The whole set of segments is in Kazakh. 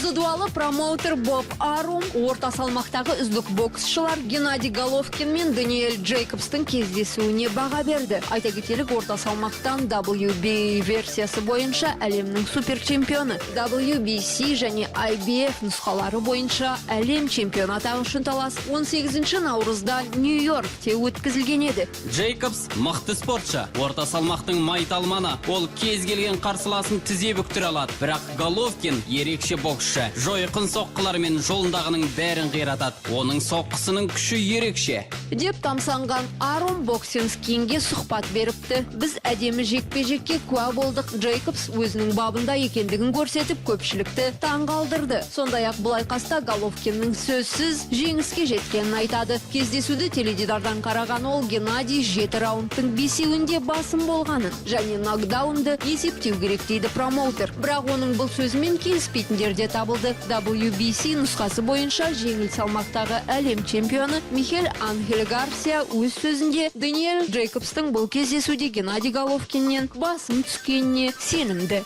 Көзі дуалы промоутер Боб Арум орта салмақтағы үздік боксшылар Геннадий Головкин мен Дэниэл Джейкобстың кездесуіне баға берді. Айта кетелік, орта салмақтан WBA версиясы бойынша әлемнің супер чемпионы, WBC және IBF нұсқалары бойынша әлем чемпионы атағы үшін талас 18 наурызда Нью-Йоркте өткізілген еді. Джейкобс мықты спортшы, орта салмақтың майталманы. Ол кез келген қарсыласын тізе бүктіре алады. Бірақ Головкин ерекше боксшы. Жойқын соққыларымен жолындағының бәрін қиратады. Оның соққысының күші ерекше. Деп тамсанған Арум Боксинскинге сұхбат беріпті. Біз әдемі жекпе-жекке куә болдық. Джейкобс өзінің бабында екендігін көрсетіп, көпшілікті таңғалдырды. Сондай-ақ бұл айқаста Головкиннің сөзсіз жеңіске жеткенін айтады. Кездесуді теледидардан қараған ол Геннадий 7 раундтың 5-еуінде басым болғанын және нокдаунды есептеу керек дейді промоутер. Бірақ оның бұл сөзімен келіспейтіндер де табылды. WBC нұсқасы бойынша жеңіл салмақтағы әлем чемпионы Михель Анхель Гарсия өз сөзінде Дэниэл Джейкобстың бұл кездесуде Геннадий Головкиннен басым түскеніне сенімді.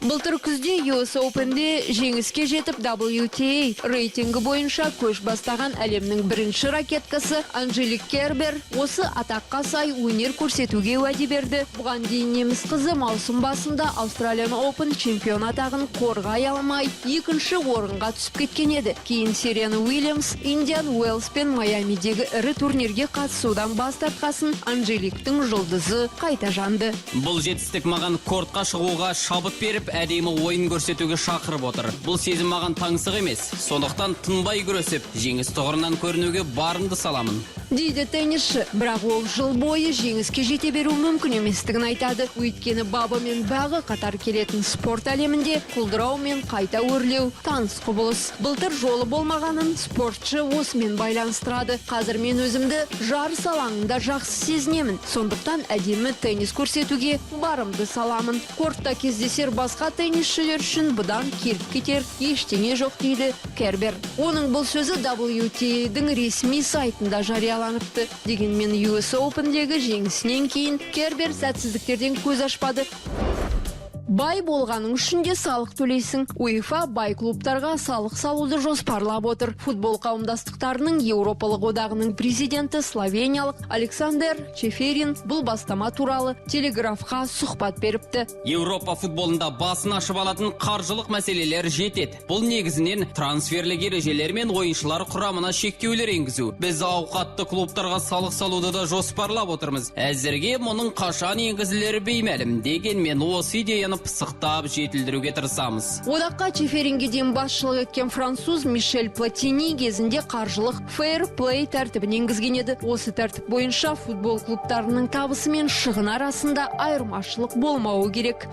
Былтыр күзде US Open'де жеңіске жетіп WTA рейтингі бойынша көш бастаған әлемнің бірінші ракеткасы Анжелик Кербер осы атаққа сай өнер көрсетуге уәде берді. Бұған дейін неміс қызы маусым басында Australian Open чемпион атағын қорғай алмай, екінші орынға түсіп кеткен еді. Кейін Серена Уильямс, Индиан Уэльс пен Майамидегі ірі турнирге қатысудан бас тартқасын Анжеликтің жұлдызы қайта жанды. Бұл жетістік маған кортқа шығуға шабыт беріп, әдемі ойын көрсетуге шақырып отыр. Бұл сезім маған таңсық емес. Сондықтан тынбай күресіп, жеңіс тұғырынан көрінуге барымды саламын. Дейді теннисші, бірақ ол жыл бойы жеңіске жете беру мүмкін еместігін айтады. Өйткені бабы мен бағы қатар келетін спорт әлемінде құлдырау мен қайта өрлеу таныс құбылыс. Былтыр жолы болмағанын спортшы осымен байланыстырады. Қазір мен өзімді жарыс алаңында жақсы сезінемін. Сондықтан әдемі теннис көрсетуге барымды саламын. Кортта кездесер басқа теннисшілер үшін бұдан келіп кетер ештеңе жоқ дейді Кербер. Оның бұл сөзі WTA-дің ресми сайтында жарияланыпты. Дегенмен US Open'дегі жеңісінен кейін Кербер сәтсіздіктерден көз ашпады. Бай болғаның үшінде салық төлейсің. УЕФА бай клубтарға салық салуды жоспарлап отыр. Футбол қауымдастықтарының Еуропалық одағының президенті словениялық Александр Чеферин бұл бастама туралы Телеграфқа сұхбат беріпті. Еуропа футболында басын ашып алатын қаржылық мәселелер жетеді. Бұл негізінен трансферлік ережелер мен ойыншылар құрамына шектеулер енгізу. Біз ауқатты клубтарға салық салуды да жоспарлап отырмыз. Әзірге мұның қашан енгізілері беймәлім. Дегенмен осы идеяны пысықтап жетілдіруге тырысамыз. Одаққа Чеферинге дейін басшылық еткен француз Мишель Платини кезінде қаржылық fair play тәртібін енгізген еді. Осы тәртіп бойынша футбол клубтарының табысы мен шығын арасында айырмашылық болмауы керек.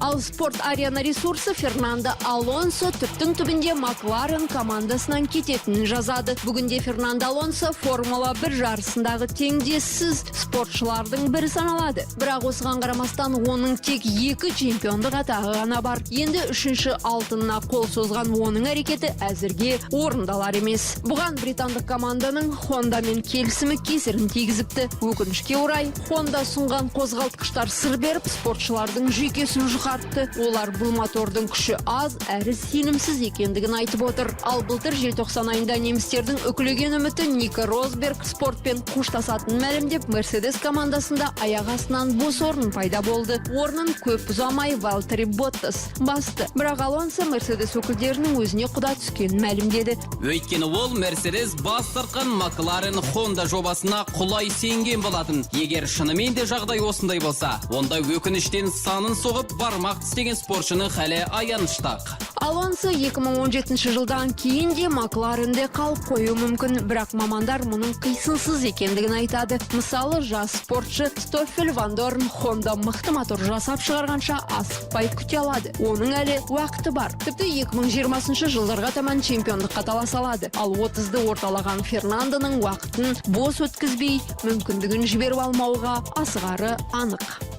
Ал спорт арена ресурсы Фернандо Алонсо түптің түбінде Макларен командасынан кететінін жазады. Бүгінде Фернандо Алонсо Формула 1 жарысындағы теңдессіз спортшылардың бірі саналады. Бірақ осыған қарамастан оның тек 2 чемпиондық атағы ғана бар. Енді 3-ші алтынына қол созған оның әрекеті әзірге орындалар емес. Бұған британдық команданың Honda мен келісімі кесірін тигізіпті. Өкінішке орай, Honda сұнған қозғалтқыштар сыр беріп, спортшылардың жүйкесін жұқартты. Олар бұл мотордың күші аз, әрі сенімсіз екендігін айтып отыр. Ал былтыр желтоқсан айында немістердің үкілеген үміті Ника Росберг спортпен қоштасатынын мәлімдеп, Мерседес командасында аяқ астынан бос орын пайда болды. Орнын көп ұзамай Валтери Боттас басты. Бірақ Алонсо Мерседес өкілдерінің өзіне құда түскенін мәлімдеді. Өйткені ол Мерседес бас тартқан Макларен Honda жобасына құлай сенген болатын. Егер шынымен де жағдай осындай болса, онда өкініштен санын соғып бармақ тістеген спортшының хәлі аяныштақ. Алонсо 2017 жылдан кейін де Макларенде қалып қою мүмкін, бірақ мамандар мұның қисынсыз екендігін айтады. Мысалы, жас спортшы Стоффель Ван Дорн Honda мықты мотор жасап шығарғанша асықпай күте алады. Оның әлі уақыты бар. Тіпті 2020 жылдарға таман чемпиондыққа таласа алады. Ал 30-ды орталаған Фернандоның уақытын бос өткізбей, мүмкіндігін жіберіп алмауға асығары анық.